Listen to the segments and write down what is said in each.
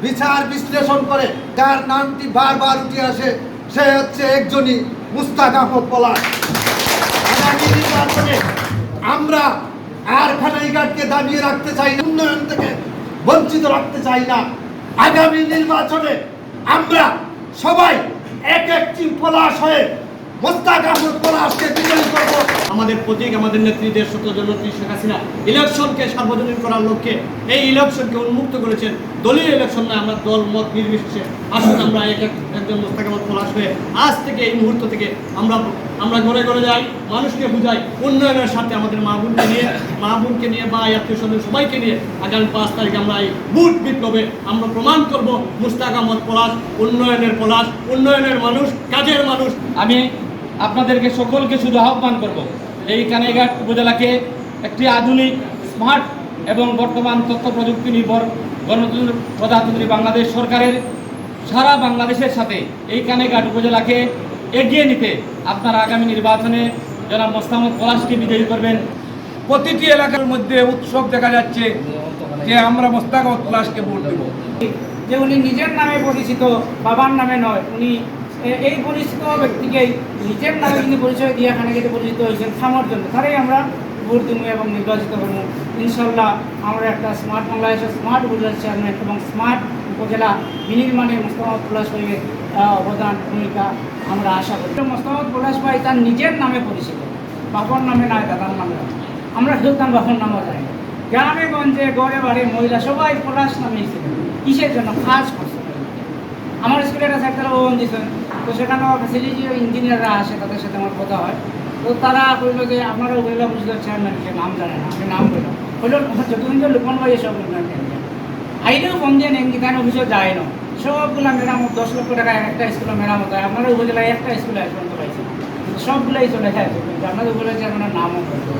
বিচার বিশ্লেষণ করে তার নামটি বারবার উঠে আসে, সে হচ্ছে একজনই মুস্তাক আহমদ পলাশ। আগামী নির্বাচনে আমরা আর খানাইঘাটকে দাবিয়ে রাখতে চাই না, উন্নয়ন থেকে বঞ্চিত রাখতে চাই না। আগামী নির্বাচনে আমরা সবাই এক একটি পলাশ হয়ে মুস্তাক আহমদ পলাশকে বিজয়ী করব। আমাদের প্রতীক, আমাদের নেত্রী, দেশ জননেত্রী শেখ হাসিনা ইলেকশনকে সার্বজনীন করার লক্ষ্যে এই ইলেকশনকে উন্মুক্ত করেছেন। দলীয় ইলেকশন নয়, আমরা দল মত নির্বিশেষে আসুন আমরা একজন মুস্তাক আহমদ পলাশ হয়ে আজ থেকে এই মুহূর্ত থেকে আমরা ঘরে ঘরে যাই, মানুষকে বুঝাই উন্নয়নের সাথে আমাদের মা বোনকে নিয়ে বা আত্মীয় স্বজন সবাইকে নিয়ে আগামী 5 তারিখে আমরা এই বুট বিপ্লবে আমরা প্রমাণ করব মুস্তাক আহমদ পলাশ পলাশ, উন্নয়নের মানুষ, কাজের মানুষ। আমি আপনাদেরকে সকলকে শুধু আহ্বান করব, এই কানাইঘাট উপজেলাকে একটি আধুনিক, স্মার্ট এবং বর্তমান তথ্য প্রযুক্তি নির্ভর প্রজাতন্ত্রী বাংলাদেশ সরকারের সারা বাংলাদেশের সাথে এই কানাইঘাট উপজেলাকে এগিয়ে নিতে আপনারা আগামী নির্বাচনে জনাব মুস্তাক আহমদ পলাশকে বিজয়ী করবেন। প্রতিটি এলাকার মধ্যে উৎসব দেখা যাচ্ছে যে আমরা মুস্তাক আহমদ পলাশকে ভোট দেব। যে উনি নিজের নামে পরিচিত, বাবার নামে নয়। উনি এই পরিচিত ব্যক্তিকেই নিজের নামে কিন্তু পরিচয় দিয়ে এখানে গিয়ে পরিচিত হয়েছেন থামার জন্য, তারাই আমরা ভোট দেবো এবং নির্বাচিত করবো। ইনশাল্লাহ আমরা একটা স্মার্ট বাংলাদেশের স্মার্ট উপজেলা চেয়ারম্যান এবং স্মার্ট উপজেলা বিনির্মাণে মুস্তাক আহমদ পলাশ ভাইয়ের অবদান ভূমিকা আমরা আশা করি। মুস্তাক আহমদ পলাশ ভাই তার নিজের নামে পরিচিত, বাবার নামে নয়, দাদার নামে নয়। আমরা খেলতাম বাবার নামও যাই না, গ্রামে গঞ্জে গড়ে বাড়ি মহিলা সবাই পলাশ নামে ছিলেন। কিসের জন্য? কাজ করছে। আমার স্কুলে একটা সেক্টর ভবন দিয়েছেন, তো সেখানেও ফ্যাসিলিটি ইঞ্জিনিয়াররা আসে, তাদের সাথে আমার কথা হয়। তো তারা বললো যে আপনারা উপজেলা পরিষদের চেয়ারম্যানকে নাম জানেন না, আপনি নাম বললাম হলো যতদিন তো লোকন ভাই এসব আইডিও ফোন দিয়ে নেন কি কেন অফিসে যায় না, সবগুলা মেরামত 10 লক্ষ টাকা একটা স্কুলে মেরামত হয়। আপনারা উপজেলায় একটা স্কুলে পর্যন্ত পাইছে, সবগুলাই চলে যায়। আপনাদের উপজেলা চেয়ারম্যানের নামও বলতো।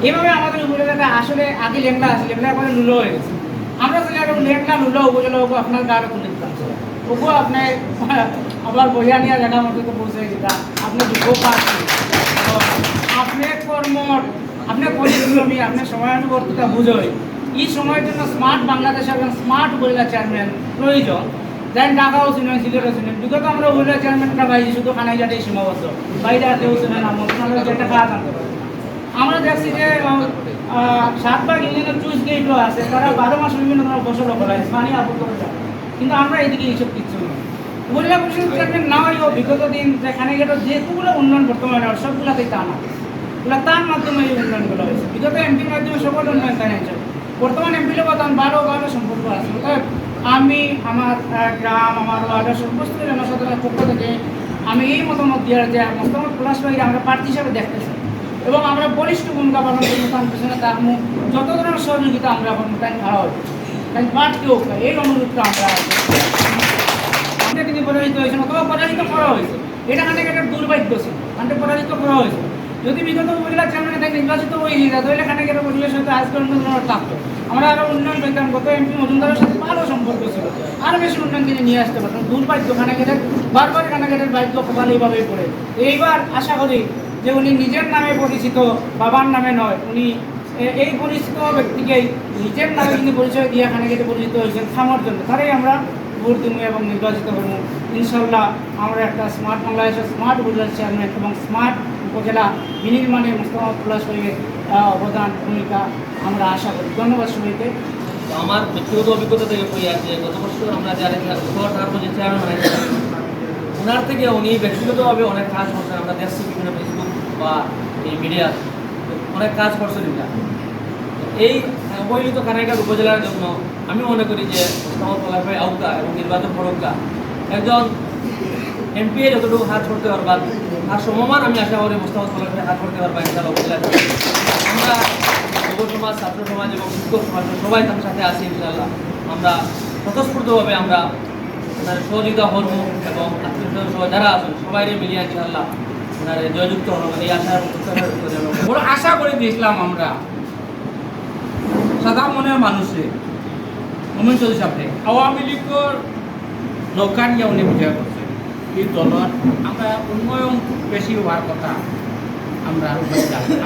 এইভাবে আমাদের উপজেলাটা আসলে আগে লেংলা আছে, লেংলা করে লুলো হয়ে গেছে। আমরা যদি আরো লেংলা লুলো উপজেলা ওগো আপনার গাড়ি তুলে দিতাম, ওগো আপনি আবার বইয়া নিয়ে জায়গা মতো তো পৌঁছে দিতাম। আপনি দুঃখ পাচ্ছেন, আপনি কর্মর, আপনি পরিশ্রমী, আপনি সময়ানুবর্তিতা বুঝোই। এই সময়ের জন্য স্মার্ট বাংলাদেশ এবং স্মার্ট উপজেলা চেয়ারম্যান প্রয়োজন। দেন ঢাকাও চিনেন, সিলেটও চিনেন। বিগত আমরা উপজেলা চেয়ারম্যানটা পাইছি শুধু খানাইঘাটেই সীমাবদ্ধ, বাইরে আর কেউ চিনেন না, মন্ত্রণালয় একটা কাজ আনতে পারে। আমরা দেখছি যে 7 ভাগ ইউনিয়নের চুইস গেটও আছে, তারা 12 মাস বিভিন্ন ধরনের ফসল ফলায়, পানি আবদ্ধ করে যায়। কিন্তু আমরা এদিকে এইসব কিছু নেই। উপজেলা পরিষদ চেয়ারম্যান না হলেও বিগত দিন যে খানাইঘাটের যেগুলো উন্নয়ন বর্তমানে হয় সবগুলোতেই তা না, ওগুলো তার মাধ্যমে এই উন্নয়নগুলো হয়েছে। বিগত এমপির মাধ্যমে সকল উন্নয়ন তাই হয়েছে। বর্তমান এমপির লোক ভালো সম্পর্ক আছে। আমি আমার গ্রাম, আমার ওয়ার্ডের সমস্ত জনসাধারণের পক্ষ থেকে আমি এই মতামত দেওয়ার যে মুস্তাক আহমদ পলাশ ভাইকে আমরা প্রার্থী হিসাবে দেখতে চাই এবং আমরা বলিষ্ঠ ভূমিকা পালন করবো। তার পেছনে তার যত ধরনের সহযোগিতা আমরা এখন তাই খাওয়া হচ্ছে, তাই প্রার্থী হোক, এই অনুরোধটা আমরা তিনি পরাজিত হয়েছেন অথবা পরাজিত করা হয়েছে। এটা খানাইঘাটের দুর্ভাগ্য ছিল, পরাজিত করা হয়েছে। যদি বিগত উপজেলা চেয়ারম্যান তাই নির্বাচিত হয়ে যায় তাহলে খানাইঘাটের পরিবেশের সাথে আজকে উন্নয়ন থাকতো, আমরা আরও উন্নয়ন পেতাম। গত এমপি মজুমদারের সাথে ভালো সম্পর্ক ছিল, আরও বেশি উন্নয়ন তিনি নিয়ে আসতে পারতেন। দুর্ভাগ্য খানাইঘাটের বারবার খানাইঘাটের ভাগ্য কপাল এইভাবেই পড়ে। এইবার আশা করি যে উনি নিজের নামে পরিচিত, বাবার নামে নয়। উনি এই পরিচিত ব্যক্তিকেই নিজের নামে কিন্তু পরিচয় দিয়ে খানাইঘাটে পরিচিত হয়েছেন থামার জন্য, তারাই আমরা ভোট দেবো এবং নির্বাচিত করব। ইনশাল্লাহ আমরা একটা স্মার্ট বাংলাদেশের স্মার্ট উপজেলা চেয়ারম্যান এবং স্মার্ট উপজেলা বিনির্মাণে মুস্তাক আহমদ পলাশ ভাইয়ের অবদান ভূমিকা আমরা আশা করি। ধন্যবাদ সবাইকে। আমার ব্যক্তিগত অভিজ্ঞতা থেকে বই আছে, গত বছর আমরা যারা যে চেয়ারম্যান বানাইছিলাম ওনার থেকে উনি ব্যক্তিগতভাবে অনেক কাজ করছেন। আমরা দেখছি বিভিন্ন ফেসবুক বা এই মিডিয়া অনেক কাজ করছেন। এই অবহেলিত কানাইঘাট উপজেলার জন্য আমি মনে করি যে মুস্তাক আহমদ পলাশ ভাই আউকা এবং নির্বাচন পরকা একজন এমপি যতটুকু হাত করতে পারবা তার সমমান আমি আশা করি মুস্তাক আহমদ পলাশ ভাই হাত করতে পারবা ইনশাআল্লাহ উপজেলা। আমরা যুব সমাজ, ছাত্র সমাজ এবং শিক্ষক সমাজ সবাই তার সাথে আছি ইনশাআল্লাহ। আমরা স্বতঃস্ফূর্তভাবে আমরা সহযোগিতা করব এবং আত্মীয় সবাই যারা আছেন সবাই মিলিয়ে ইনশাআল্লাহ জয়যুক্ত হব এই আশা বড় আশা করে দিয়েছিলাম আমরা সাদা মনের মানুষে মোমেন চৌধুরী সাহেব আওয়ামী লীগের নৌকা নিয়ে উনি বুঝা করছে এই দলের আমরা উন্নয়ন বেশি হওয়ার কথা আমরা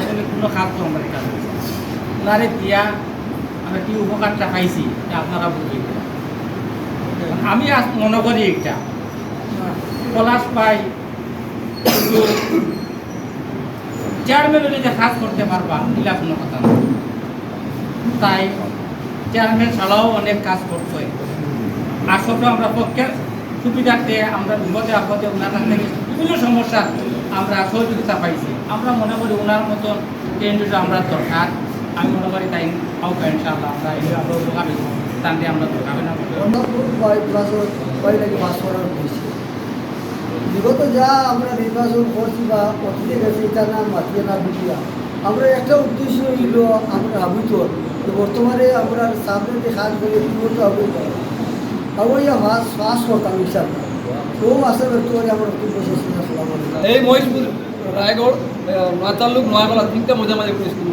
আসলে কোনো কাজ তো আমরা কাজ ওনারে দিয়া আমরা কি উপকারটা পাইছি আপনারা বুঝবেন। আমি আজ মনে করি এটা পলাশ ভাই শুধু চেয়ারম্যানের যে কাজ করতে পারবা এটা কোনো কথা না, তাই চেয়ারম্যান ছাড়াও অনেক কাজ করতে আসলে আমরা পক্ষে সুবিধার্থে আমরা বিপদে আপদে ওনার কাছ থেকে বিভিন্ন সমস্যা আমরা সহযোগিতা পাইছি। আমরা মনে করি ওনার মতন কেন্দ্রটা আমরা দরকার, আমি মনে করি তাই আউকা ইনশাআল্লাহ আমরা এই আমরা উপকারী তাকে আমরা দরকার না বিগত যা আমরা নির্বাচন করছি বা অতীতে গেছি তার নাম মাতিয়ে না বুঝিয়া আমরা একটা উদ্দেশ্য হইল আমরা ভাবিত যে বর্তমানে আমরা সামনে যে কাজ করি বিগত আবইয়া ফাঁস করতাম ইনশাআল্লাহ। তো আশা ব্যক্ত করে আমরা বক্তব্য শেষ করলাম। এই মহিষপুর রায়গড় মাতাল্লুক নয়াগড়া তিনটা মজামাজি করে স্কুল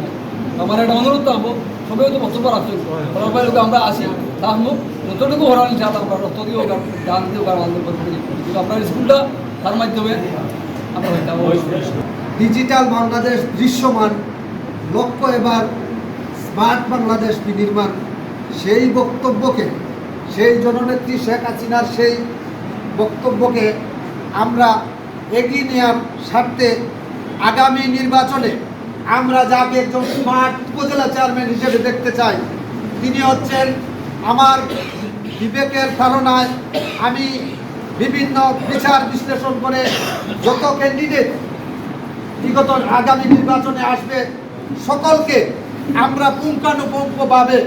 আমার একটা অনুরোধ থাকবো সবাই তো বক্তব্য রাখছেন সবাই লোক আমরা আসি তার মুখ যতটুকু হরানি চাঁদ আমরা রক্ত দিয়ে ওটা গান দিয়ে ওখানে আন্দোলন করতে কিন্তু আপনার স্কুলটা তার মাধ্যমে আমরা ডিজিটাল বাংলাদেশ দৃশ্যমান, লক্ষ্য এবার স্মার্ট বাংলাদেশ বিনির্মাণ, সেই বক্তব্যকে, সেই জননেত্রী শেখ হাসিনার সেই বক্তব্যকে আমরা এগিয়ে নেওয়ার স্বার্থে আগামী নির্বাচনে আমরা যাকে একজন স্মার্ট উপজেলা চেয়ারম্যান হিসেবে দেখতে চাই, তিনি হচ্ছেন আমার বিবেকের ধারণায় আমি বিভিন্ন বিচার বিশ্লেষণ করে যত ক্যান্ডিডেট বিগত আগামী নির্বাচনে আসবে সকলকে আমরা পুঙ্খানুপুঙ্খভাবে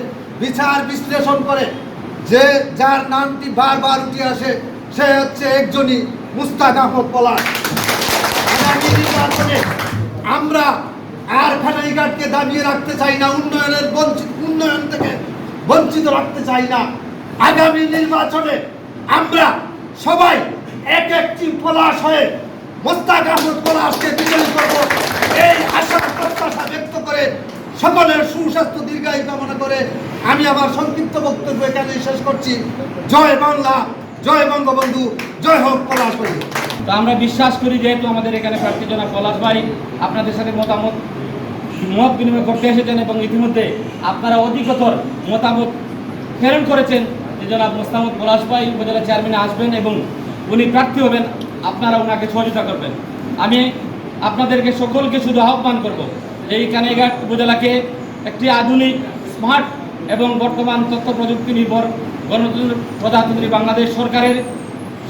বিচার বিশ্লেষণ করে যে যার নামটি বারবার উঠে আসে সে হচ্ছে একজনই মুস্তাক আহমদ পলাশ। আগামী নির্বাচনে আমরা আর খানাইঘাটকে দাবিয়ে রাখতে চাই না, উন্নয়ন থেকে বঞ্চিত রাখতে চাই না। আগামী নির্বাচনে আমরা সবাই এক একটি পলাশ হয়ে মুস্তাক আহমদ পলাশকে বিজয়ী করব, এই আশা প্রত্যাশা ব্যক্ত করে সকলের সুস্বাস্থ্য দীর্ঘায়ু কামনা করে আমি আমার সংক্ষিপ্ত বক্তব্য এখানে শেষ করছি। জয় বাংলা, জয় বঙ্গবন্ধু, জয় হোক পলাশ ভাই। তো আমরা বিশ্বাস করি যেহেতু আমাদের এখানে প্রার্থী জনাব পলাশ ভাই আপনাদের সাথে মত বিনিময় করতে এসেছেন এবং ইতিমধ্যে আপনারা অধিকতর মতামত প্রেরণ করেছেন যে জনাব মোস্তামদ পলাশ ভাই উপজেলা চেয়ারম্যানে আসবেন এবং উনি প্রার্থী হবেন, আপনারা ওনাকে সহযোগিতা করবেন। আমি আপনাদেরকে সকলকে শুধু আহ্বান করব এই কানাইঘাট উপজেলাকে একটি আধুনিক, স্মার্ট এবং বর্তমান তথ্য প্রযুক্তি নির্ভর গণতন্ত্র প্রজাতন্ত্রী বাংলাদেশ সরকারের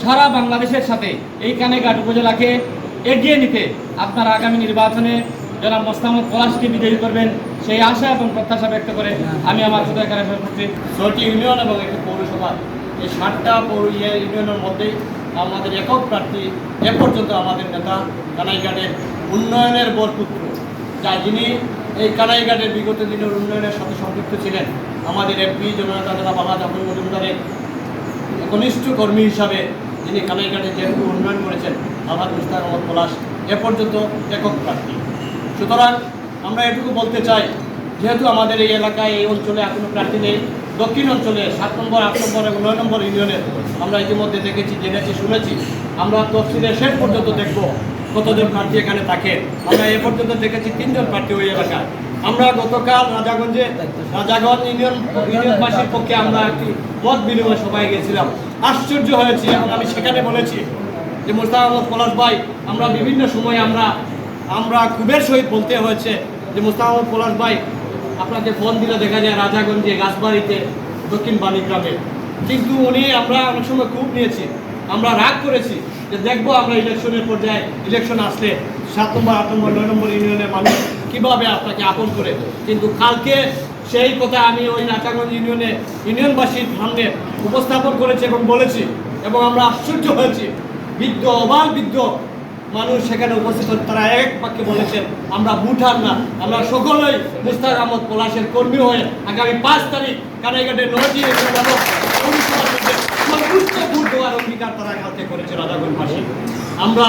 সারা বাংলাদেশের সাথে এই কানাইঘাট উপজেলাকে এগিয়ে নিতে আপনারা আগামী নির্বাচনে জনাব মোস্তামদ পলাশকে বিজয়ী করবেন সেই আশা এবং প্রত্যাশা ব্যক্ত করে আমি আমার কথা এখানে শেষ করছি। 6টি ইউনিয়ন এবং একটি পৌরসভা, এই 7টা ইউনিয়নের মধ্যেই আমাদের একক প্রার্থী এ পর্যন্ত আমাদের নেতা কানাইঘাটের উন্নয়নের বরপুত্র, যিনি এই কানাইঘাটের বিগত দিনের উন্নয়নের সাথে সম্পৃক্ত ছিলেন। আমাদের এমপি জননেতা জনাব আলহাজ আব্দুল মজুমদারের ঘনিষ্ঠ কর্মী হিসাবে যিনি কানাইঘাটের যেটুকু উন্নয়ন করেছেন আলহাজ মুস্তাক আহমদ পলাশ এ পর্যন্ত একক প্রার্থী। সুতরাং আমরা এটুকু বলতে চাই, যেহেতু আমাদের এই এলাকায় এই অঞ্চলে এখনো প্রার্থী নেই, দক্ষিণ অঞ্চলে 7 নম্বর, 8 নম্বর এবং 9 নম্বর ইউনিয়নে আমরা ইতিমধ্যে দেখেছি, জেনেছি, শুনেছি। আমরা তফসিলের শেষ পর্যন্ত দেখব কতজন প্রার্থী এখানে থাকে। আমরা এ পর্যন্ত দেখেছি 3 জন প্রার্থী ওই এলাকায়। আমরা গতকাল রাজাগঞ্জ ইউনিয়নবাসীর পক্ষে আমরা একটি মত বিনিময় সভায় গেছিলাম। আশ্চর্য হয়েছি এবং আমি সেখানে বলেছি যে মোস্তাক আহমদ পলাশ ভাই, আমরা বিভিন্ন সময় আমরা ক্ষোভের সহিত বলতে হয়েছে যে মোস্তাক আহমদ পলাশ ভাই, আপনাকে ফোন দিলে দেখা যায় রাজাগঞ্জে, গাছবাড়িতে, দক্ষিণ বাণীগ্রামে, কিন্তু আমরা অনেক সময় খুব নিয়েছি, আমরা রাগ করেছি যে দেখবো আমরা ইলেকশনের পর্যায়ে, ইলেকশন আসলে 7 নম্বর, 8 নম্বর, 9 নম্বর ইউনিয়নের মানুষ কীভাবে আপনাকে আপন করে। কিন্তু কালকে সেই কথা আমি ওই রাজাগঞ্জ ইউনিয়নবাসীর সামনে উপস্থাপন করেছি এবং বলেছি, এবং আমরা আশ্চর্য হয়েছি। অবাক বৃদ্ধ মানুষ সেখানে উপস্থিত, তারা এক বাক্যে বলেছেন আমরা ভুটান না, আমরা সকলেই মুস্তাক আহমদ পলাশের কর্মী হয়ে আগামী 5 তারিখ কানাইঘাটের 9টি সর্বোচ্চ ভোট দেওয়ার অঙ্গীকার তারা কালকে করেছে রাজাগঞ্জবাসী। আমরা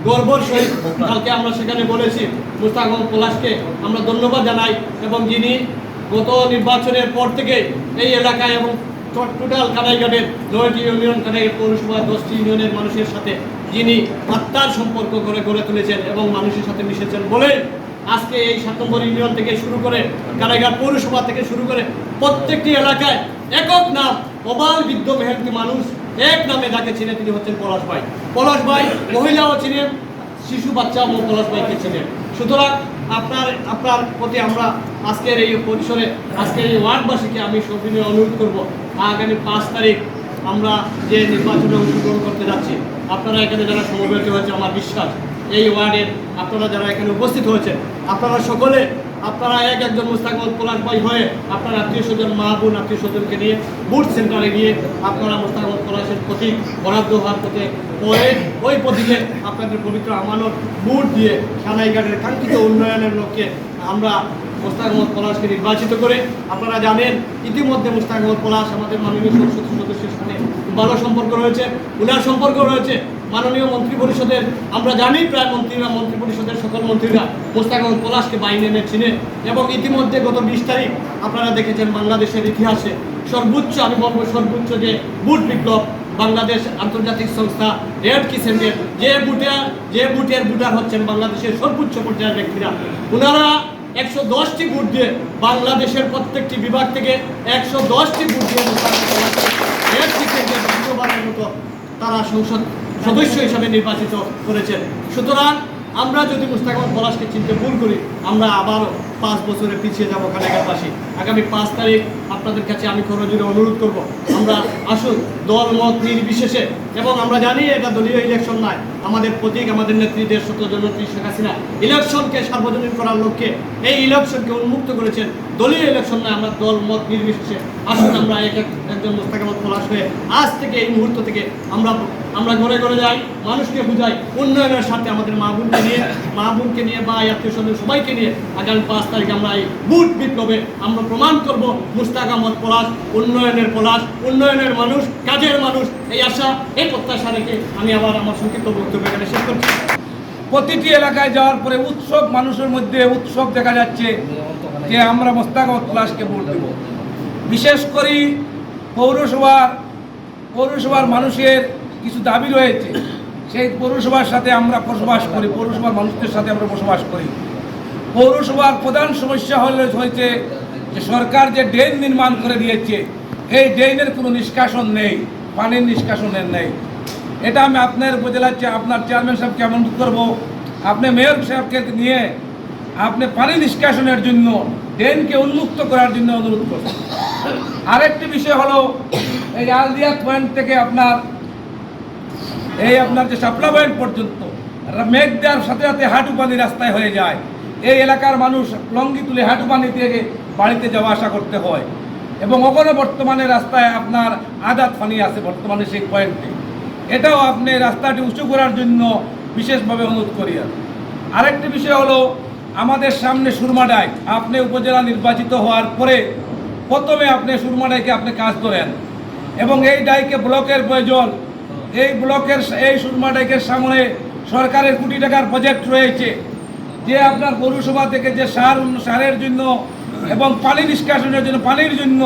গর্বর সহিত কালকে আমরা সেখানে বলেছি মুস্তাক আহমদ পলাশকে আমরা ধন্যবাদ জানাই, এবং যিনি গত নির্বাচনের পর থেকে এই এলাকায় এবং টোটাল কানাইঘাটের 9টি ইউনিয়ন, কানাইঘাট পৌরসভা 10টি ইউনিয়নের মানুষের সাথে যিনি আত্মার সম্পর্ক করে গড়ে তুলেছেন এবং মানুষের সাথে মিশেছেন বলে আজকে এই 7 নম্বর ইউনিয়ন থেকে শুরু করে কানাইঘাট পৌরসভা থেকে শুরু করে প্রত্যেকটি এলাকায় একক নাম অবাল বৃদ্ধ মেহনতি মানুষ এক নামে যাকে চিনে তিনি হচ্ছেন পলাশ ভাই। পলাশ ভাই মহিলাও চিনেন, শিশু বাচ্চা পলাশ ভাইকে চিনেন। সুতরাং আপনার প্রতি আমরা আজকের এই পরিসরে আজকের এই ওয়ার্ডবাসীকে আমি সবিনয় অনুরোধ করব, আগামী 5 তারিখ আমরা যে নির্বাচনে অংশগ্রহণ করতে যাচ্ছি, আপনারা এখানে যারা সমবেত হয়েছে আমার বিশ্বাস এই ওয়ার্ডের আপনারা যারা এখানে উপস্থিত হয়েছে আপনারা সকলে আপনারা একজন মুস্তাক আহমদ পলাশ ভাই হয়ে আপনার আত্মীয় স্বজন মা বোন আত্মীয় স্বজনকে নিয়ে বুথ সেন্টারে গিয়ে আপনারা মুস্তাক আহমদ পলাশের প্রতীক বরাদ্দ হওয়ার পথে পরে ওই প্রতীকে আপনাদের পবিত্র আমানত ভোট দিয়ে সানাইঘাটের কাঙ্ক্ষিত উন্নয়নের লক্ষ্যে আমরা মুস্তাক আহমদ পলাশকে নির্বাচিত করে, আপনারা জানেন ইতিমধ্যে মুস্তাক আহমদ পলাশ আমাদের মাননীয় সংসদ সদস্যের সাথে ভালো সম্পর্ক রয়েছে, উনার সম্পর্ক রয়েছে মাননীয় মন্ত্রী পরিষদের। আমরা জানি প্রায় মন্ত্রী পরিষদের সকল মন্ত্রীরা মুস্তাক আহমদ পলাশকে বাইনে এনে চিনে, এবং ইতিমধ্যে গত 20 তারিখ আপনারা দেখেছেন বাংলাদেশের ইতিহাসে সর্বোচ্চ, আমি বলবো সর্বোচ্চ যে বুট বিপ্লব বাংলাদেশ আন্তর্জাতিক সংস্থা রেড ক্রিসেন্টের যে বুটের বুটার হচ্ছেন বাংলাদেশের সর্বোচ্চ পর্যায়ের ব্যক্তিরা, ওনারা 110টি বুট দিয়ে বাংলাদেশের প্রত্যেকটি বিভাগ থেকে 110টি বুট দিয়ে রেড ক্রিসেন্টের দ্বিতীয়বারের মতো তারা সংসদ সদস্য হিসাবে নির্বাচিত করেছেন। সুতরাং আমরা যদি মুস্তাক আহমদ পলাশকে চিনতে ভুল করি, আমরা আবারও 5 বছরে পিছিয়ে যাবো কানাইঘাটবাসী। আগামী 5 তারিখ আপনাদের কাছে আমি করজোড়ে অনুরোধ করব, আমরা আসুন দল মত নির্বিশেষে, এবং আমরা জানি এটা দলীয় ইলেকশন নয়, আমাদের প্রতীক আমাদের নেত্রী দেশরত্ন জননেত্রী শেখ হাসিনা ইলেকশনকে সার্বজনীন করার লক্ষ্যে এই ইলেকশনকে উন্মুক্ত করেছেন। দলীয় ইলেকশন নয়, আমরা দল মত নির্বিশেষে আসুন আমরা একজন মুস্তাক আহমদ পলাশ হয়ে আজ থেকে এই মুহূর্ত থেকে আমরা ঘরে ঘরে যাই, মানুষকে বুঝাই উন্নয়নের সাথে আমাদের মা বোনকে নিয়ে বা আত্মীয় স্বজন সবাইকে নিয়ে আগামী 5 তারিখ আমরা এই বুট বিপ্লবে আমরা প্রমাণ করব মুস্তাক আহমদ পলাশ উন্নয়নের মানুষ, কাজের মানুষ। এই আশা এই প্রত্যাশা রেখে আমি আবার আমার সংক্ষিপ্ত বক্তব্য এখানে শেষ করছি। প্রতিটি এলাকায় যাওয়ার পরে উৎসব, মানুষের মধ্যে উৎসব দেখা যাচ্ছে যে আমরা মুস্তাক আহমদ পলাশকে ভোট দেব। বিশেষ করে পৌরসভার মানুষের কিছু দাবি রয়েছে, সেই পৌরসভার সাথে আমরা বসবাস করি, পৌরসভার মানুষদের সাথে আমরা বসবাস করি। পৌরসভার প্রধান সমস্যা হয়েছে যে সরকার যে ড্রেন নির্মাণ করে দিয়েছে, এই ড্রেনের কোনো নিষ্কাশন নেই, পানির নিষ্কাশনের নেই। এটা আমি আপনার উপজেলার আপনার চেয়ারম্যান সাহেবকে অনুরোধ করবো, আপনি মেয়র সাহেবকে নিয়ে আপনি পানি নিষ্কাশনের জন্য ড্রেনকে উন্মুক্ত করার জন্য অনুরোধ করবেন। আরেকটি বিষয় হলো এই আলদিয়া পয়েন্ট থেকে আপনার যে শাপলা পয়েন্ট পর্যন্ত মেঘ দেওয়ার সাথে সাথে হাঁটু পানি রাস্তায় হয়ে যায়। এই এলাকার মানুষ লঙ্গি তুলে হাঁটু পানি থেকে বাড়িতে যাওয়া আসা করতে হয়, এবং ওখানে বর্তমানে রাস্তায় আপনার আদাত পানি আছে বর্তমানে সেই পয়েন্টে। এটাও আপনি রাস্তাটি উঁচু করার জন্য বিশেষভাবে অনুরোধ করি। আরেকটি বিষয় হলো আমাদের সামনে সুরমাডাই, আপনি উপজেলা নির্বাচিত হওয়ার পরে প্রথমে আপনি সুরমাডাইকে আপনি কাজ করেন, এবং এই ডাইকে ব্লকের প্রয়োজন। এই সুরমাডাইকের সামনে সরকারের কোটি টাকার প্রজেক্ট রয়েছে, যে আপনার পৌরসভা থেকে যে সারের জন্য এবং পানি নিষ্কাশনের জন্য পানির জন্য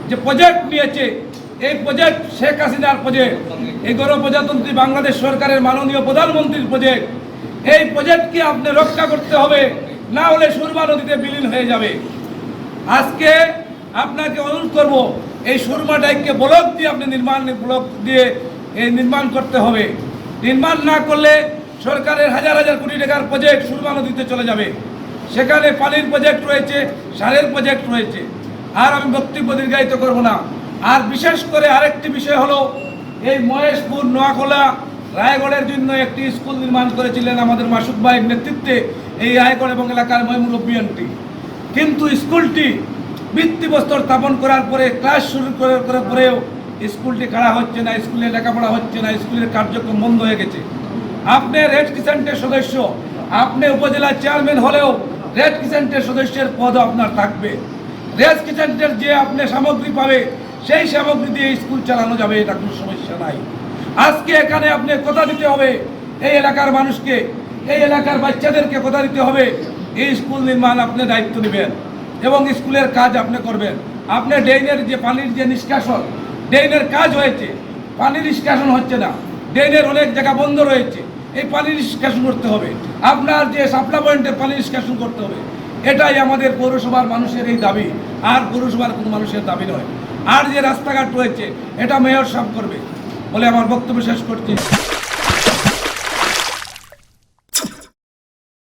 যে প্রজেক্ট নিয়েছে, এই প্রজেক্ট শেখ হাসিনার প্রজেক্ট, এই গণপ্রজাতন্ত্রী বাংলাদেশ সরকারের মাননীয় প্রধানমন্ত্রীর প্রজেক্ট। এই প্রজেক্টকে আপনি রক্ষা করতে হবে, না হলে সুরমা নদীতে বিলীন হয়ে যাবে। আজকে আপনাকে অনুরোধ করব, এই সুরমা ডাইককে ব্লক দিয়ে আপনি নির্মাণ করতে হবে। নির্মাণ না করলে সরকারের হাজার হাজার কোটি টাকার প্রজেক্ট সুরমা নদীতে চলে যাবে। সেখানে পানির প্রজেক্ট রয়েছে, সারের প্রজেক্ট রয়েছে। আর আমি বক্তব্য দীর্ঘায়িত করব না। আর বিশেষ করে আরেকটি বিষয় হলো, এই মহেশপুর, নোয়াখোলা, রায়গড়ের জন্য একটি স্কুল নির্মাণ করেছিলেন আমাদের মাসুদ ভাইয়ের নেতৃত্বে এই রায়গড় এবং এলাকার মুরব্বিয়ানটি। কিন্তু স্কুলটি ভিত্তিপ্রস্তর স্থাপন করার পরে ক্লাস শুরু করার পরেও স্কুলটি খাড়া হচ্ছে না, স্কুলে লেখাপড়া হচ্ছে না, স্কুলের কার্যক্রম বন্ধ হয়ে গেছে। আপনি রেড ক্রিসেন্টের সদস্য, আপনি উপজেলার চেয়ারম্যান হলেও রেড ক্রিসেন্টের সদস্যের পদও আপনার থাকবে। রেড ক্রিসেন্টের যে আপনি সামগ্রী পাবে, সেই সামগ্রী দিয়ে স্কুল চালানো যাবে, এটা কোনো সমস্যা নাই। আজকে এখানে আপনি কথা দিতে হবে এই এলাকার মানুষকে, এই এলাকার বাচ্চাদেরকে কথা দিতে হবে, এই স্কুল নির্মাণ আপনি দায়িত্ব নেবেন এবং স্কুলের কাজ আপনি করবেন। আপনি ড্রেনের যে পানির যে নিষ্কাশন, ড্রেনের কাজ হয়েছে, পানি নিষ্কাশন হচ্ছে না, ড্রেনের অনেক জায়গা বন্ধ রয়েছে, এই পানি নিষ্কাশন করতে হবে। আপনার যে সাপ্লা পয়েন্টের পানি নিষ্কাশন করতে হবে। এটাই আমাদের পৌরসভার মানুষের এই দাবি, আর পৌরসভার কোনো মানুষের দাবি নয়। আর যে রাস্তাঘাট রয়েছে, এটা মেয়র সাহেব করবে। বলে আমার বক্তব্য শেষ করছি।